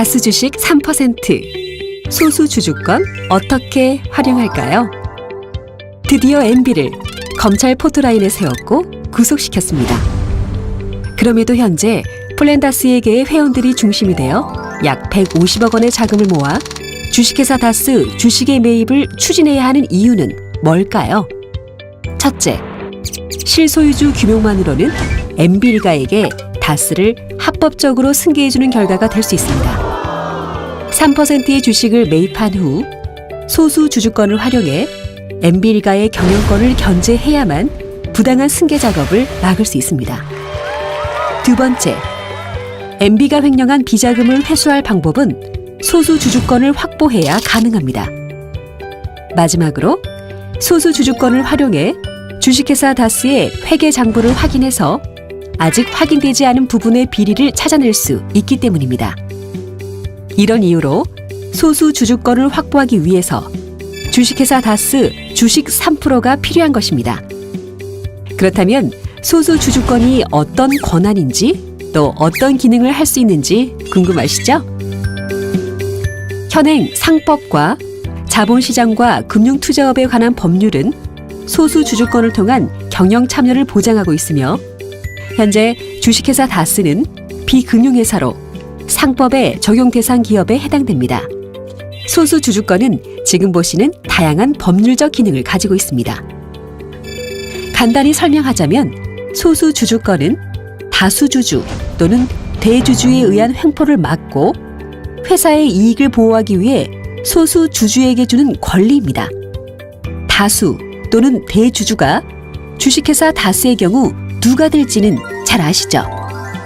다스 주식 3%, 소수 주주권 어떻게 활용할까요? 드디어 MB를 검찰 포토라인에 세웠고 구속시켰습니다. 그럼에도 현재 폴란다스에게의 회원들이 중심이 되어 약 150억 원의 자금을 모아 주식회사 다스 주식의 매입을 추진해야 하는 이유는 뭘까요? 첫째, 실소유주 규명만으로는 MB일가에게 다스를 합법적으로 승계해주는 결과가 될 수 있습니다. 3%의 주식을 매입한 후 소수 주주권을 활용해 MB일가의 경영권을 견제해야만 부당한 승계 작업을 막을 수 있습니다. 두 번째, MB가 횡령한 비자금을 회수할 방법은 소수 주주권을 확보해야 가능합니다. 마지막으로 소수 주주권을 활용해 주식회사 다스의 회계 장부를 확인해서 아직 확인되지 않은 부분의 비리를 찾아낼 수 있기 때문입니다. 이런 이유로 소수 주주권을 확보하기 위해서 주식회사 다스 주식 3%가 필요한 것입니다. 그렇다면 소수 주주권이 어떤 권한인지 또 어떤 기능을 할 수 있는지 궁금하시죠? 현행 상법과 자본시장과 금융투자업에 관한 법률은 소수 주주권을 통한 경영 참여를 보장하고 있으며 현재 주식회사 다스는 비금융회사로 상법의 적용 대상 기업에 해당됩니다. 소수 주주권은 지금 보시는 다양한 법률적 기능을 가지고 있습니다. 간단히 설명하자면 소수 주주권은 다수주주 또는 대주주에 의한 횡포를 막고 회사의 이익을 보호하기 위해 소수 주주에게 주는 권리입니다. 다수 또는 대주주가 주식회사 다스의 경우 누가 될지는 잘 아시죠?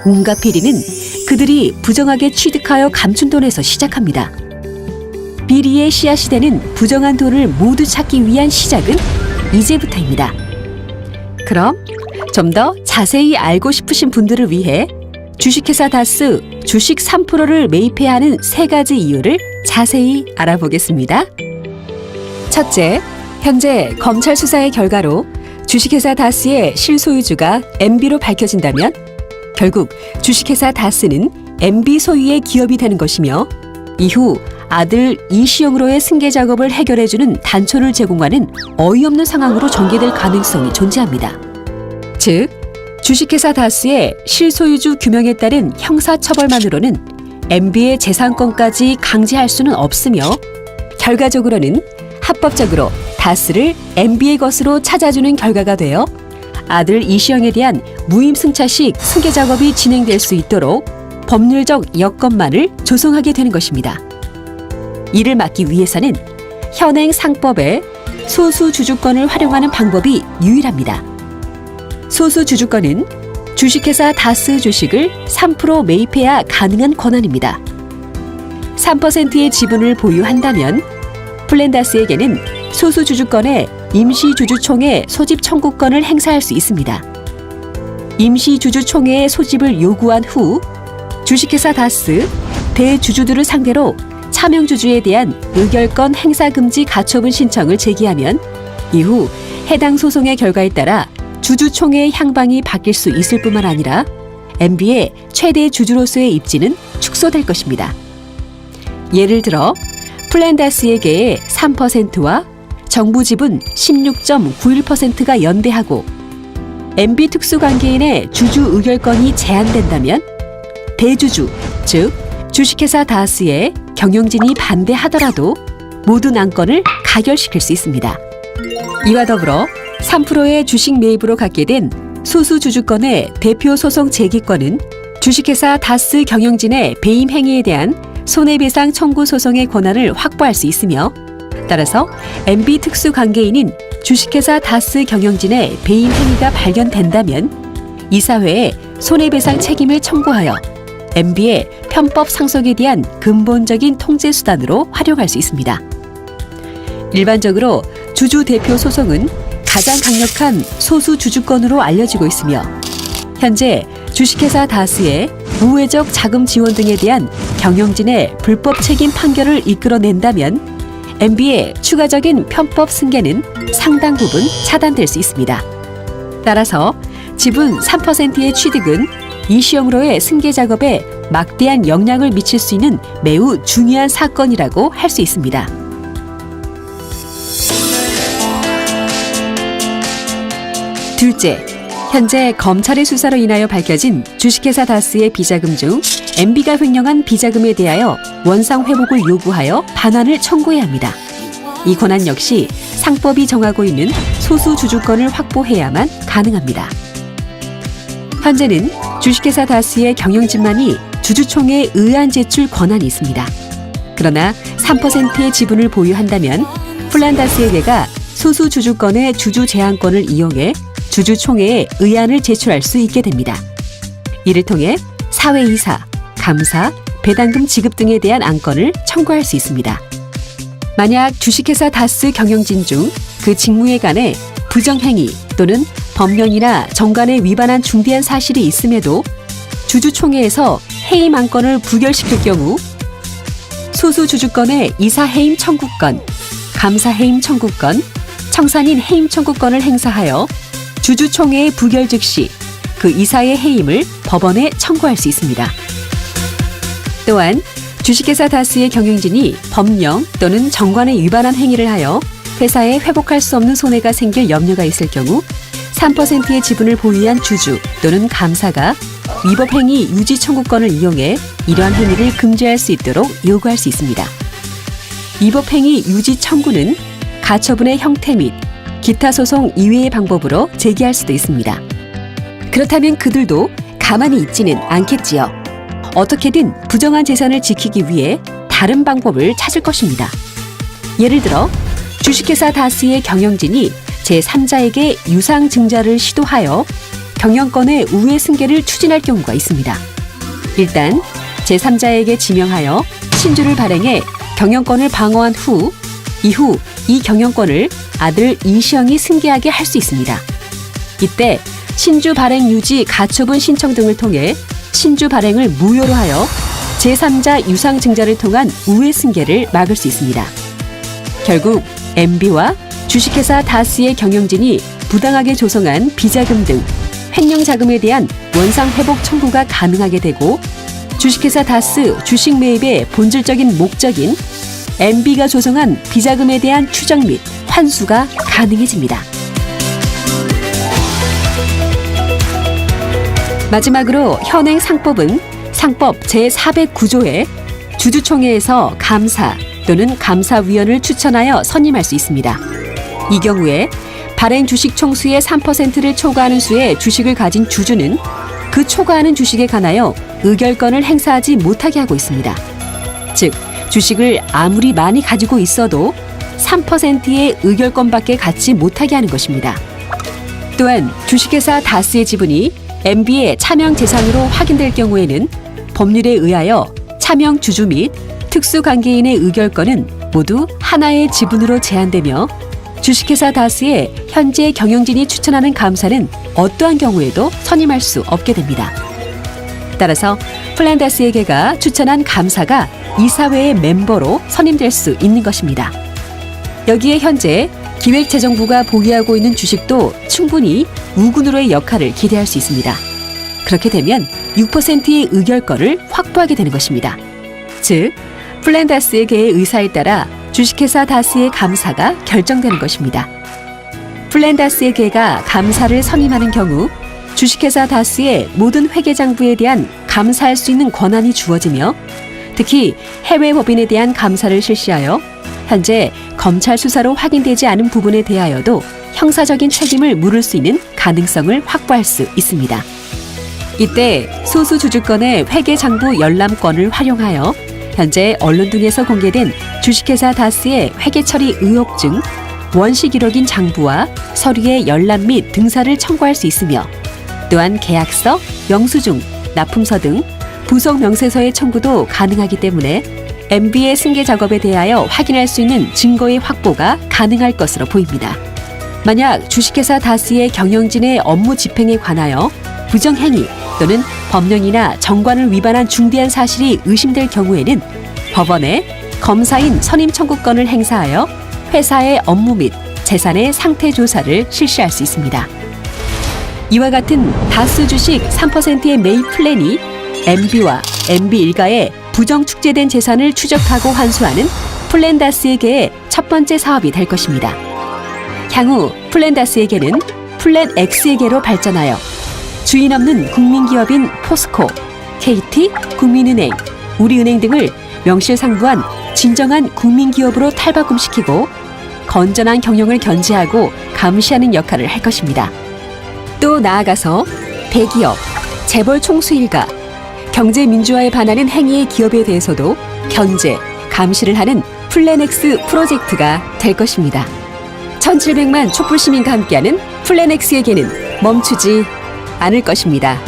온갖 비리는 그들이 부정하게 취득하여 감춘 돈에서 시작합니다. 비리의 씨앗이 되는 부정한 돈을 모두 찾기 위한 시작은 이제부터입니다. 그럼 좀 더 자세히 알고 싶으신 분들을 위해 주식회사 다스 주식 3%를 매입해야 하는 3가지 이유를 자세히 알아보겠습니다. 첫째, 현재 검찰 수사의 결과로 주식회사 다스의 실소유주가 MB로 밝혀진다면 결국 주식회사 다스는 MB 소유의 기업이 되는 것이며 이후 아들 이시영으로의 승계 작업을 해결해주는 단초를 제공하는 어이없는 상황으로 전개될 가능성이 존재합니다. 즉, 주식회사 다스의 실소유주 규명에 따른 형사처벌만으로는 MB의 재산권까지 강제할 수는 없으며 결과적으로는 합법적으로 다스를 MB의 것으로 찾아주는 결과가 되어 아들 이시영에 대한 무임승차식 승계 작업이 진행될 수 있도록 법률적 여건만을 조성하게 되는 것입니다. 이를 막기 위해서는 현행 상법에 소수 주주권을 활용하는 방법이 유일합니다. 소수 주주권은 주식회사 다스 주식을 3% 매입해야 가능한 권한입니다. 3%의 지분을 보유한다면 폴란다스에게는 소수 주주권의 임시주주총회 소집 청구권을 행사할 수 있습니다. 임시주주총회의 소집을 요구한 후 주식회사 다스 대주주들을 상대로 차명주주에 대한 의결권 행사금지 가처분 신청을 제기하면 이후 해당 소송의 결과에 따라 주주총회의 향방이 바뀔 수 있을 뿐만 아니라 MB의 최대 주주로서의 입지는 축소될 것입니다. 예를 들어 폴란다스에게의 3%와 정부 지분 16.91%가 연대하고 MB 특수관계인의 주주 의결권이 제한된다면 대주주, 즉 주식회사 다스의 경영진이 반대하더라도 모든 안건을 가결시킬 수 있습니다. 이와 더불어 3%의 주식 매입으로 갖게 된 소수 주주권의 대표 소송 제기권은 주식회사 다스 경영진의 배임 행위에 대한 손해배상 청구 소송의 권한을 확보할 수 있으며 따라서 MB 특수관계인인 주식회사 다스 경영진의 배임 행위가 발견된다면 이사회에 손해배상 책임을 청구하여 MB의 편법 상속에 대한 근본적인 통제 수단으로 활용할 수 있습니다. 일반적으로 주주 대표 소송은 가장 강력한 소수 주주권으로 알려지고 있으며 현재 주식회사 다스의 우회적 자금 지원 등에 대한 경영진의 불법 책임 판결을 이끌어낸다면 MB의 추가적인 편법 승계는 상당 부분 차단될 수 있습니다. 따라서 지분 3%의 취득은 이시영으로의 승계 작업에 막대한 영향을 미칠 수 있는 매우 중요한 사건이라고 할 수 있습니다. 둘째, 현재 검찰의 수사로 인하여 밝혀진 주식회사 다스의 비자금 중 MB가 횡령한 비자금에 대하여 원상 회복을 요구하여 반환을 청구해야 합니다. 이 권한 역시 상법이 정하고 있는 소수 주주권을 확보해야만 가능합니다. 현재는 주식회사 다스의 경영진만이 주주총회에 의안 제출 권한이 있습니다. 그러나 3%의 지분을 보유한다면 플란다스에게가 소수 주주권의 주주 제한권을 이용해 주주총회에 의안을 제출할 수 있게 됩니다. 이를 통해 사회이사, 감사, 배당금 지급 등에 대한 안건을 청구할 수 있습니다. 만약 주식회사 다스 경영진 중 그 직무에 관해 부정행위 또는 법령이나 정관에 위반한 중대한 사실이 있음에도 주주총회에서 해임 안건을 부결시킬 경우 소수 주주권의 이사 해임 청구권, 감사 해임 청구권, 청산인 해임 청구권을 행사하여 주주총회의 부결 즉시 그 이사의 해임을 법원에 청구할 수 있습니다. 또한 주식회사 다스의 경영진이 법령 또는 정관에 위반한 행위를 하여 회사에 회복할 수 없는 손해가 생길 염려가 있을 경우 3%의 지분을 보유한 주주 또는 감사가 위법행위 유지 청구권을 이용해 이러한 행위를 금지할 수 있도록 요구할 수 있습니다. 위법행위 유지 청구는 가처분의 형태 및 기타 소송 이외의 방법으로 제기할 수도 있습니다. 그렇다면 그들도 가만히 있지는 않겠지요. 어떻게든 부정한 재산을 지키기 위해 다른 방법을 찾을 것입니다. 예를 들어 주식회사 다스의 경영진이 제3자에게 유상증자를 시도하여 경영권의 우회 승계를 추진할 경우가 있습니다. 일단 제3자에게 지명하여 신주를 발행해 경영권을 방어한 후 이후 이 경영권을 아들 이시영이 승계하게 할 수 있습니다. 이때 신주 발행 유지 가처분 신청 등을 통해 신주 발행을 무효로 하여 제3자 유상증자를 통한 우회 승계를 막을 수 있습니다. 결국 MB와 주식회사 다스의 경영진이 부당하게 조성한 비자금 등 횡령 자금에 대한 원상회복 청구가 가능하게 되고 주식회사 다스 주식 매입의 본질적인 목적인 MB가 조성한 비자금에 대한 추적 및 환수가 가능해집니다. 마지막으로 현행 상법은 상법 제409조에 주주총회에서 감사 또는 감사위원을 추천하여 선임할 수 있습니다. 이 경우에 발행 주식 총수의 3%를 초과하는 수의 주식을 가진 주주는 그 초과하는 주식에 관하여 의결권을 행사하지 못하게 하고 있습니다. 즉, 주식을 아무리 많이 가지고 있어도 3%의 의결권밖에 갖지 못하게 하는 것입니다. 또한 주식회사 다스의 지분이 MB의 차명 재산으로 확인될 경우에는 법률에 의하여 차명 주주 및 특수관계인의 의결권은 모두 하나의 지분으로 제한되며 주식회사 다스의 현재 경영진이 추천하는 감사는 어떠한 경우에도 선임할 수 없게 됩니다. 따라서 플란다스에게가 추천한 감사가 이사회의 멤버로 선임될 수 있는 것입니다. 여기에 현재 기획재정부가 보유하고 있는 주식도 충분히 우군으로의 역할을 기대할 수 있습니다. 그렇게 되면 6%의 의결권을 확보하게 되는 것입니다. 즉, 플란다스에게의 의사에 따라 주식회사 다스의 감사가 결정되는 것입니다. 플란다스에게가 감사를 선임하는 경우 주식회사 다스의 모든 회계장부에 대한 감사할 수 있는 권한이 주어지며 특히 해외 법인에 대한 감사를 실시하여 현재 검찰 수사로 확인되지 않은 부분에 대하여도 형사적인 책임을 물을 수 있는 가능성을 확보할 수 있습니다. 이때 소수 주주권의 회계장부 열람권을 활용하여 현재 언론 등에서 공개된 주식회사 다스의 회계처리 의혹 중 원시 기록인 장부와 서류의 열람 및 등사를 청구할 수 있으며 또한 계약서, 영수증, 납품서 등 부속 명세서의 청구도 가능하기 때문에 MB의 승계 작업에 대하여 확인할 수 있는 증거의 확보가 가능할 것으로 보입니다. 만약 주식회사 다스의 경영진의 업무 집행에 관하여 부정행위 또는 법령이나 정관을 위반한 중대한 사실이 의심될 경우에는 법원에 검사인 선임 청구권을 행사하여 회사의 업무 및 재산의 상태 조사를 실시할 수 있습니다. 이와 같은 다스 주식 3%의 매입 플랜이 MB와 MB 일가의 부정 축제된 재산을 추적하고 환수하는 플랜다스에게의 첫 번째 사업이 될 것입니다. 향후 플랜다스에게는 플랜X에게로 발전하여 주인 없는 국민기업인 포스코, KT, 국민은행, 우리은행 등을 명실상부한 진정한 국민기업으로 탈바꿈시키고 건전한 경영을 견제하고 감시하는 역할을 할 것입니다. 또 나아가서 대기업, 재벌 총수 일가, 경제 민주화에 반하는 행위의 기업에 대해서도 견제, 감시를 하는 플랜X 프로젝트가 될 것입니다. 1700만 촛불 시민과 함께하는 플랜X에게는 멈추지 않을 것입니다.